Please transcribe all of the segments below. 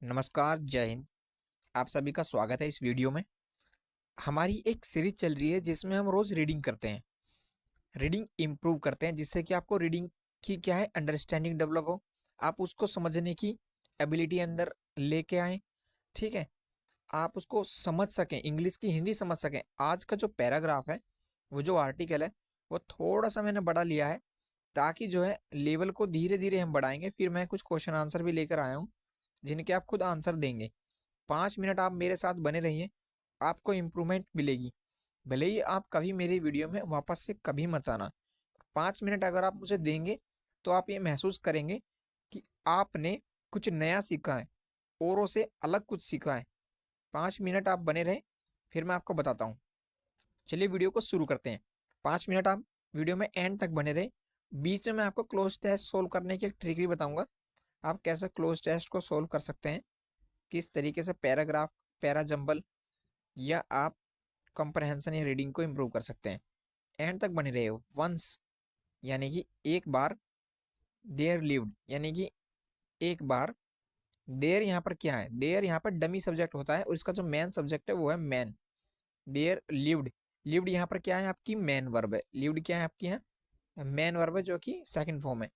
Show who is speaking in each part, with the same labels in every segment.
Speaker 1: नमस्कार, जय हिंद। आप सभी का स्वागत है इस वीडियो में। हमारी एक सीरीज चल रही है जिसमें हम रोज़ रीडिंग करते हैं, रीडिंग इम्प्रूव करते हैं जिससे कि आपको रीडिंग की क्या है अंडरस्टैंडिंग डेवलप हो, आप उसको समझने की एबिलिटी अंदर लेके आएँ, ठीक है? आप उसको समझ सकें, इंग्लिश की हिंदी समझ सकें। आज का जो पैराग्राफ है, वो जो आर्टिकल है, वो थोड़ा-सा मैंने बढ़ा लिया है ताकि जो है लेवल को धीरे-धीरे हम बढ़ाएँगे। फिर मैं कुछ क्वेश्चन आंसर भी लेकर आया हूँ, जिनके आप खुद आंसर देंगे। 5 मिनट आप मेरे साथ बने रहिए, आपको इम्प्रूवमेंट मिलेगी। भले ही आप कभी मेरी वीडियो में वापस से कभी मत आना। 5 मिनट अगर आप मुझे देंगे, तो आप ये महसूस करेंगे कि आपने कुछ नया सीखा है, औरों से अलग कुछ सीखा है। 5 मिनट आप बने रहें, फिर मैं आपको बताता हूँ। चलिए वीडियो को शुरू करते हैं। 5 मिनट आप वीडियो में एंड तक बने रहें। बीच में मैं आपको क्लोज़ टेस्ट सोल्व करने की एक ट्रिक भी बताऊँगा। आप कैसे क्लोज़ टेस्ट को सोल्व कर सकते हैं, किस तरीके से पैराग्राफ, पैरा जंबल या आप कंप्रहेंशन या रीडिंग को इम्प्रूव कर सकते हैं। एंड तक बने रहे हो। वंस यानी कि एक बार, देयर लिव्ड यानी कि एक बार। देयर यहाँ पर क्या है? देयर यहाँ पर डमी सब्जेक्ट होता है और इसका जो मेन सब्जेक्ट है वो है मैन। देयर लिव्ड, लिव्ड यहाँ पर क्या है? आपकी मेन वर्ब है। लिव्ड क्या है आपकी? यहाँ मेन वर्ब है जो कि सेकंड फॉर्म है।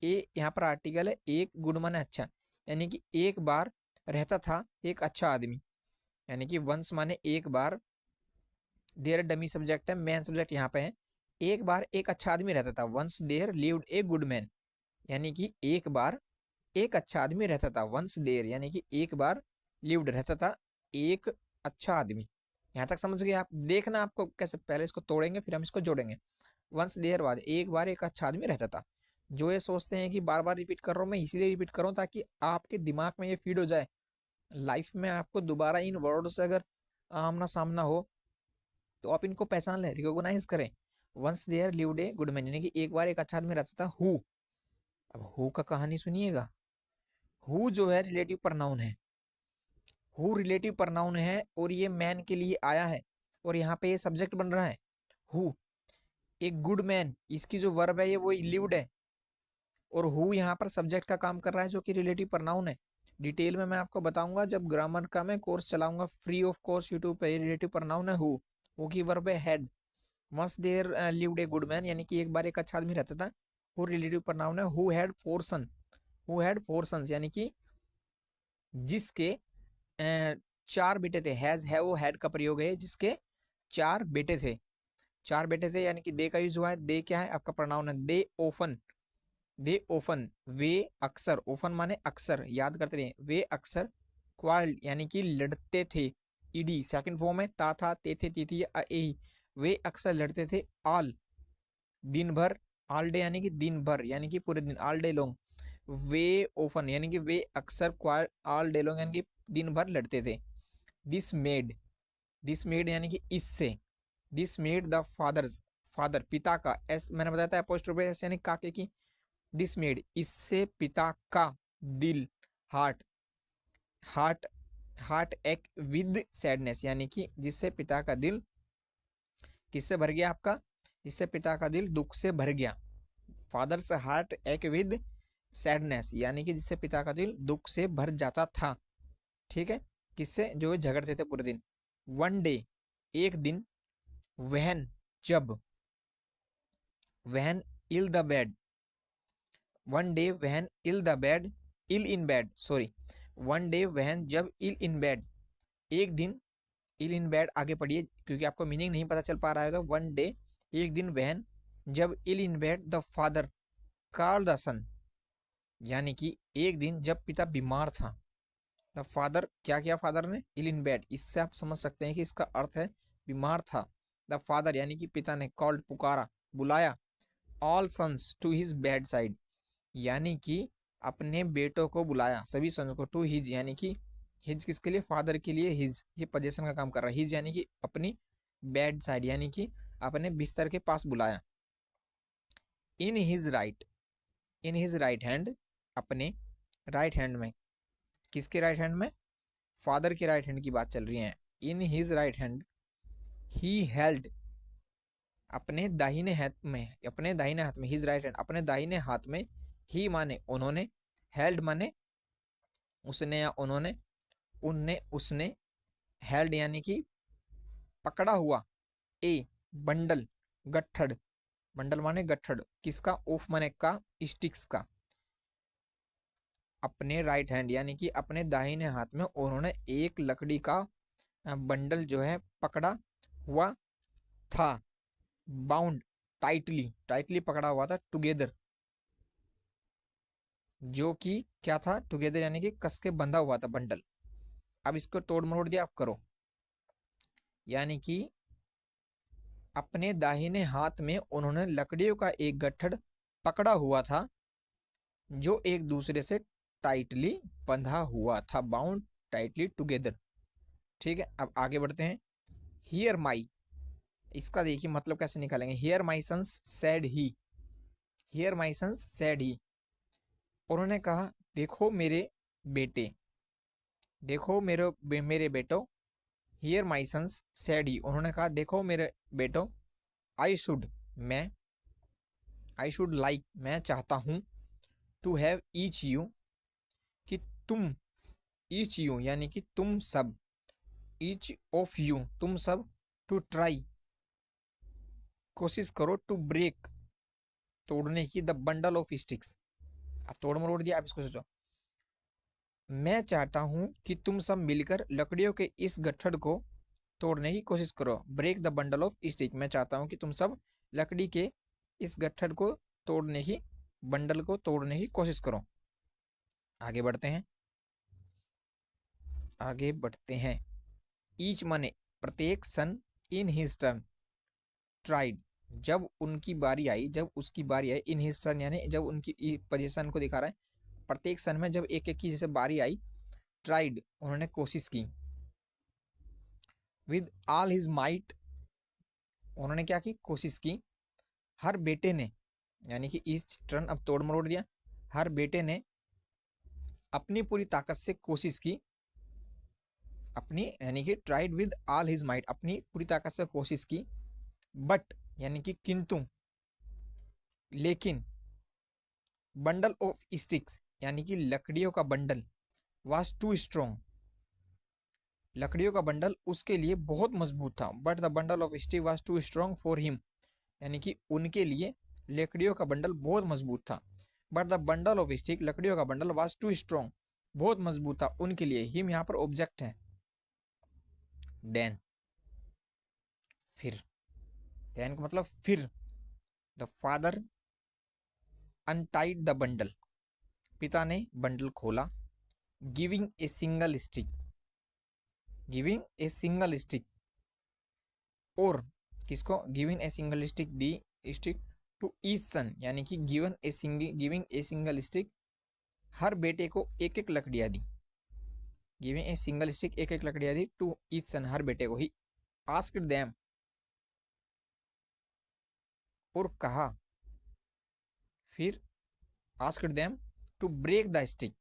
Speaker 1: ए यहाँ पर आर्टिकल है। एक गुड माने अच्छा, यानी कि एक बार रहता था एक अच्छा आदमी, यानी कि वंस माने एक बार। देयर डमी सब्जेक्ट है, मेन सब्जेक्ट यहाँ पे है। एक बार एक अच्छा आदमी रहता था। Once there lived a good man, यानी कि एक बार एक अच्छा आदमी रहता था। वंस देयर यानी कि एक बार लिव्ड रहता था एक अच्छा आदमी। यहाँ तक समझ गए आप? देखना आपको कैसे, पहले इसको तोड़ेंगे फिर हम इसको जोड़ेंगे। वंस देयर बाद एक बार एक अच्छा आदमी रहता था। जो ये सोचते हैं कि बार बार रिपीट कर रहा हूँ, मैं इसीलिए रिपीट कर रहा हूँ ताकि आपके दिमाग में ये फीड हो जाए। लाइफ में आपको दोबारा इन वर्ड से अगर आमना सामना हो तो आप इनको पहचान लें, रिकॉग्नाइज करें। Once there lived a good man, यानी कि एक बार एक अच्छा आदमी रहता था। हु, अब हु का कहानी सुनिएगा। हु जो है रिलेटिव प्रनाउन है। हु रिलेटिव प्रनाउन है और ये मैन के लिए आया है और यहाँ पे ये सब्जेक्ट बन रहा है। हु, एक गुड मैन, इसकी जो वर्ब है ये वो लिव्ड है और हु यहाँ पर सब्जेक्ट का काम कर रहा है जो कि रिलेटिव प्रनाउन है। डिटेल में मैं आपको बताऊंगा जब ग्रामर का मैं कोर्स चलाऊंगा फ्री ऑफ कॉस्ट यूट्यूब पे। रिलेटिव प्रनाउन है हु की वर्ब है had. Once there lived a good man, यानी कि एक बार एक अच्छा आदमी रहता था। हु रिलेटिव प्रोनाउन है। Who had four son, who had four sons, यानी कि जिसके चार बेटे थे। हैज है वो हैड का प्रयोग है, जिसके चार बेटे थे। चार बेटे थे यानी कि दे का यूज हुआ है। दे क्या है? आपका प्रोनाउन है। दे ओफन, दे ओफन, वे अक्सर, ओफन माने अक्सर, याद करते रहिए। वे अक्सर क्वार्ड यानी कि लड़ते थे। ईडी सेकंड फॉर्म है। ता था, ते थे, ती थी, वे अक्सर लड़ते थे। ऑल दिन भर, ऑल डे यानी कि दिन भर, यानी कि पूरे दिन, ऑल डे लॉन्ग। वे ओफन यानी कि वे अक्सर, ऑल डे लॉन्ग यानी कि दिन भर लड़ते थे। दिस मेड, दिस मेड यानी कि इससे। This made the fathers, father पिता का, एस मैंने बताया था अपोस्ट्रोफी एस यानी काके की। दिस मेड इससे पिता का दिल, heart, heart, heart ache with sadness, यानी कि जिससे पिता का दिल किससे भर गया? आपका, इससे पिता का दिल दुख से भर गया। Fathers heart ache with sadness, यानी कि जिससे पिता का दिल दुख से भर जाता था। ठीक है? किससे? जो वे झगड़ते थे पूरे दिन। वन डे एक दिन। वहन जब, when ill the bed, one day when ill the bed, ill in bed sorry. One day when जब इल इन बेड, एक दिन। इल इन बेड आगे पढ़िए क्योंकि आपको मीनिंग नहीं पता चल पा रहा है। तो वन डे एक दिन वहन जब ill in bed the father call the son, यानी कि एक दिन जब पिता बीमार था। द फादर क्या किया फादर ने? इल इन बेड, इससे आप समझ सकते हैं कि इसका अर्थ है बीमार था। द फादर यानी कि पिता ने कॉल्ड पुकारा, बुलाया। All sons to his bed side, यानी कि अपने बेटों को बुलाया, सभी सन्स को। टू हिज यानी कि हिज किसके लिए? फादर के लिए। हिज ये पोजीशन का काम कर रहा है। हिज यानी कि अपनी, बेड साइड यानी कि अपने बिस्तर के पास बुलाया। In his right, in his right hand, अपने राइट हैंड में। किसके राइट हैंड में? फादर के राइट हैंड की बात चल रही है। In his right hand he held, अपने दाहिने हाथ में, अपने दाहिने हाथ में। हिज राइट हैंड अपने दाहिने हाथ में। ही माने उन्होंने, हेल्ड माने उसने या उन्होंने, उनने, उसने, हेल्ड यानी कि पकड़ा हुआ, ए बंडल, गट्ठड़, बंडल माने गट्ठड़, किसका, ऑफ माने का, स्टिक्स का, अपने राइट हैंड यानी कि अपने दाहिने हाथ में उन्होंने एक लकड़ी का बंडल जो है पकड़ा हुआ था, बाउंड टाइटली, टाइटली पकड़ा हुआ था, टुगेदर, जो कि क्या था, टुगेदर यानी कि कस के बंधा हुआ था बंडल। अब इसको तोड़ मरोड़ दिया आप करो, यानी कि अपने दाहिने हाथ में उन्होंने लकड़ियों का एक गट्ठड़ पकड़ा हुआ था जो एक दूसरे से टाइटली बंधा हुआ था, बाउंड टाइटली टुगेदर। ठीक है, अब आगे बढ़ते हैं। हियर माई, इसका देखिए मतलब कैसे निकालेंगे। Here my sons said he, here my sons said he, उन्होंने कहा देखो मेरे बेटे, देखो मेरे बेटो। Here my sons said he, उन्होंने कहा देखो मेरे बेटो। आई शुड, मैं, आई शुड लाइक, मैं चाहता हूँ, टू हैव ईच यू, कि तुम, ईच यू यानी कि तुम सब, ईच ऑफ यू तुम सब, टू ट्राई कोशिश करो, टू ब्रेक तोड़ने की, द बंडल ऑफ स्टिक्स। अब तोड़ मरोड़ दिया, आप इसको सोचो। मैं चाहता हूं कि तुम सब मिलकर लकड़ियों के इस गट्ठड़ को तोड़ने की कोशिश करो, break the bundle of stick, मैं चाहता हूं कि तुम सब लकड़ी के इस गट्ठड़ को तोड़ने की, बंडल को तोड़ने की कोशिश करो। आगे बढ़ते हैं, आगे बढ़ते हैं। ईच माने प्रत्येक, सन, इन हिज टर्न, ट्राइड जब उनकी बारी आई, जब उसकी बारी आई, इन हिज टर्न यानी जब उनकी पोजीशन को दिखा रहा है, प्रत्येक सन में जब एक एक की जैसे बारी आई, ट्राइड उन्होंने कोशिश की, विद ऑल हिज माइट उन्होंने क्या की, कोशिश की, हर बेटे ने, यानी कि ईच टर्न, अब तोड़ मरोड़ दिया, हर बेटे ने अपनी पूरी ताकत से कोशिश की, अपनी यानी कि tried with all his might, अपनी पूरी ताकत से कोशिश की, बट यानी कि किंतु, लेकिन, बंडल ऑफ स्टिक्स यानी कि लकड़ियों का बंडल, वाज टू स्ट्रॉन्ग, लकड़ियों का बंडल उसके लिए बहुत मजबूत था, but the bundle of stick was too strong for him, यानी कि उनके लिए लकड़ियों का बंडल बहुत मजबूत था, but the bundle of stick लकड़ियों का बंडल वाज टू स्ट्रॉन्ग, बहुत मजबूत था उनके लिए, हिम यहाँ पर ऑब्जेक्ट है, देन, फिर, देन का मतलब फिर, the father untied the bundle, पिता ने बंडल खोला, giving a single stick, giving a single stick, और किसको, giving a single stick, the stick to each son, यानी कि गिविंग ए सिंगल स्टिक, हर बेटे को एक एक लकड़ियां दी, गिविंग ए सिंगल स्टिक, एक एक लकड़ियां दी, टू ईच सन, हर बेटे को ही, आस्क्ड देम, और कहा, फिर asked them to break the stick,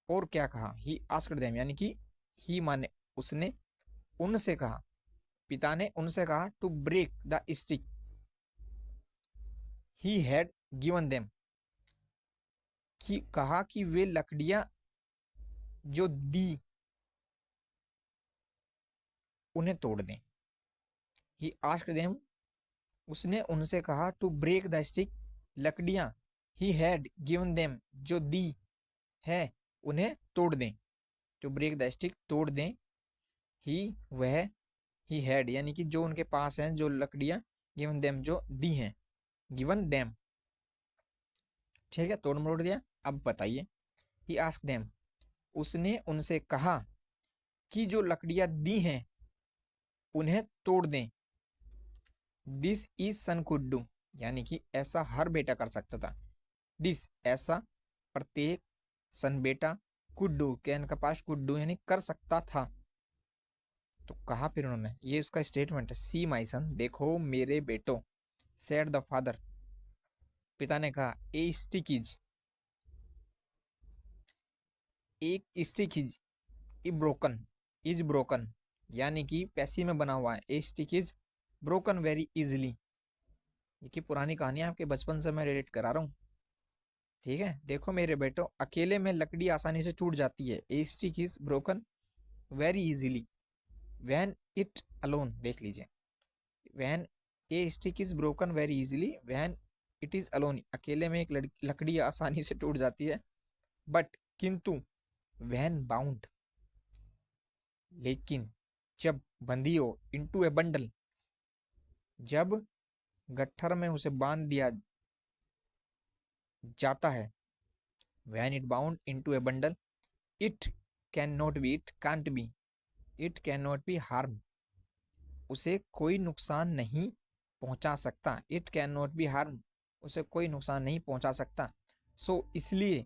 Speaker 1: और क्या कहा, ही आस्क्ड देम यानी कि ही माने उसने, उनसे कहा, पिता ने उनसे कहा, to break the stick, he had given them, कि कहा कि वे लकड़ियां जो दी उन्हें तोड़ दें, ही आस्क्ड देम, उसने उनसे कहा, टू ब्रेक द स्टिक, लकड़ियां, ही हैड गिवन देम, जो दी है उन्हें तोड़ दें, टू ब्रेक द स्टिक, तोड़ दें, ही वह, ही हैड यानी कि जो उनके पास हैं, जो लकड़ियां, गिवन देम जो दी हैं, गिवन देम, ठीक है, तोड़ मरोड़ दिया। अब बताइए, ही आस्क्ड देम, उसने उनसे कहा कि जो लकड़ियां दी हैं उन्हें तोड़ दें, this is son could do, यानी कि ऐसा हर बेटा कर सकता था, दिस ऐसा, प्रत्येक, सन बेटा, कुड डू कैन का पास, कुड डू यानी कर सकता था, तो कहा फिर उन्होंने, ये उसका स्टेटमेंट है, सी माई सन, देखो मेरे बेटो, सेड द फादर, पिता ने कहा, ए स्टिक इज, एक स्टिक इज ब्रोकन, यानी कि पैसी में बना हुआ है, ए stick is broken very easily, ये की पुरानी कहानी आपके बचपन से मैं रिलेट करा रहा हूँ, ठीक है, देखो मेरे बेटो, अकेले में लकड़ी आसानी से टूट जाती है। ए stick is broken very easily when it alone. देख लीजिए, when A stick is broken very easily when it is alone. अकेले में एक लकड़ी आसानी से टूट जाती है, बट किंतु व्हेन बाउंड, लेकिन जब बंधी हो, इनटू ए बंडल, जब गट्ठर में उसे बांध दिया जाता है, when it bound into A bundle, it can not be, it can't be, it can not be harm. उसे कोई नुकसान नहीं पहुंचा सकता। It can not be harm, उसे कोई नुकसान नहीं पहुंचा सकता। सो इसलिए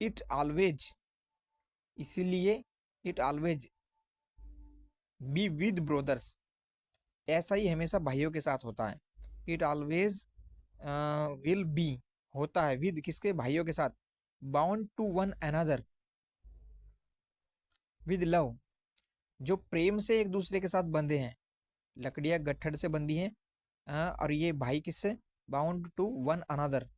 Speaker 1: इट ऑलवेज, इसलिए it always be with brothers. ऐसा ही हमेशा भाइयों के साथ होता है। इट ऑलवेज विल बी, होता है विद, किसके, भाइयों के साथ। Bound to one another with love, जो प्रेम से एक दूसरे के साथ बंधे हैं। लकड़ियां गट्ठर से बंधी हैं, और ये भाई किससे, बाउंड टू वन अनदर।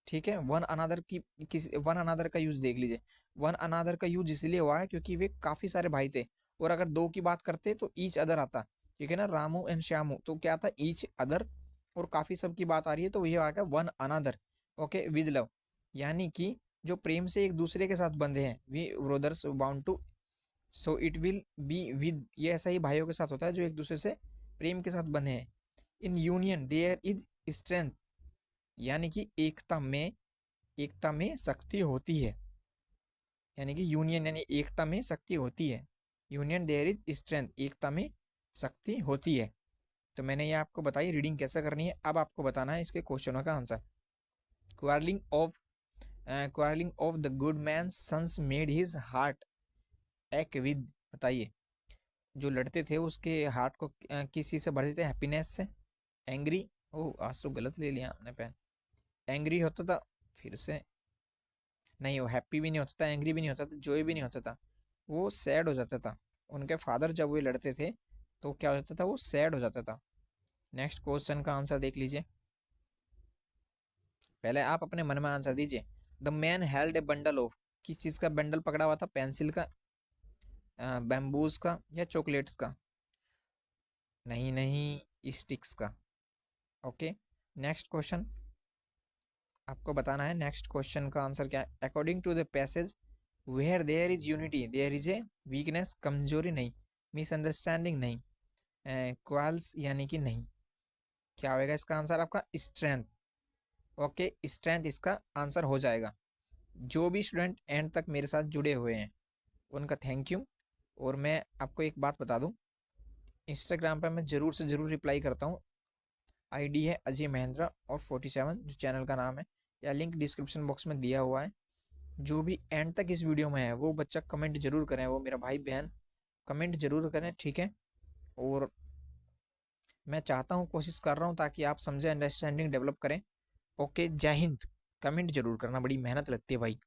Speaker 1: ठीक है, वन अनदर की, किस, वन अनदर का यूज देख लीजिए। वन अनदर का यूज इसलिए हुआ है क्योंकि वे काफी सारे भाई थे, और अगर दो की बात करते तो ईच अदर आता। ठीक है ना, रामू एंड श्यामू, तो क्या था, ईच अदर, और काफी सब की बात आ रही है तो ये आ गया one another. Okay, with love, यानी कि जो प्रेम से एक दूसरे के साथ बंधे हैं, we brothers bound to, so it will be with, ये ऐसा ही भाइयों के साथ होता है जो एक दूसरे से प्रेम के साथ बंधे हैं। In union there is strength, यानी कि एकता में, एकता में शक्ति होती है। यानी कि यूनियन यानी एकता में शक्ति होती है। यूनियन देयर इज स्ट्रेंथ, एकता में शक्ति होती है। तो मैंने ये आपको बताई रीडिंग कैसे करनी है। अब आपको बताना है इसके क्वेश्चनों का answer. Quarrelling off, quarrelling off the good man sons made his heart ache with. बताइए, जो लड़ते थे उसके हार्ट को किस चीज से भर देते, हैप्पीनेस से। एंग्री, ओह आज तो गलत ले लिया आपने पेन। एंग्री होता था, फिर से नहीं, वो हैप्पी भी नहीं होता था, एंग्री भी नहीं होता था, जॉय भी नहीं होता था, वो सैड हो जाता था। उनके फादर जब वो लड़ते थे तो क्या हो जाता था, वो सैड हो जाता था। नेक्स्ट क्वेश्चन का आंसर देख लीजिए। पहले आप अपने मन में आंसर दीजिए। The man held A bundle of, किस चीज का बंडल पकड़ा हुआ था, पेंसिल का, बैम्बूज का, या चॉकलेट्स का। नहीं नहीं, स्टिक्स का। ओके, नेक्स्ट क्वेश्चन आपको बताना है। नेक्स्ट क्वेश्चन का आंसर क्या है। According to the passage where there is unity there is a weakness, कमजोरी नहीं, मिसअंडरस्टैंडिंग नहीं, क्वाल्स यानी कि नहीं। क्या होगा इसका आंसर आपका, स्ट्रेंथ। ओके, स्ट्रेंथ इसका आंसर हो जाएगा। जो भी स्टूडेंट एंड तक मेरे साथ जुड़े हुए हैं उनका थैंक यू। और मैं आपको एक बात बता दूं, इंस्टाग्राम पर मैं ज़रूर से ज़रूर रिप्लाई करता हूँ। आईडी है अजय महेंद्रा और 47 जो चैनल का नाम है, या लिंक डिस्क्रिप्शन बॉक्स में दिया हुआ है। जो भी एंड तक इस वीडियो में है वो बच्चा कमेंट जरूर करें, वो मेरा भाई बहन कमेंट जरूर करें, ठीक है। और मैं चाहता हूँ, कोशिश कर रहा हूँ ताकि आप समझे, अंडरस्टैंडिंग डेवलप करें। ओके, जय हिंद। कमेंट जरूर करना, बड़ी मेहनत लगती है भाई।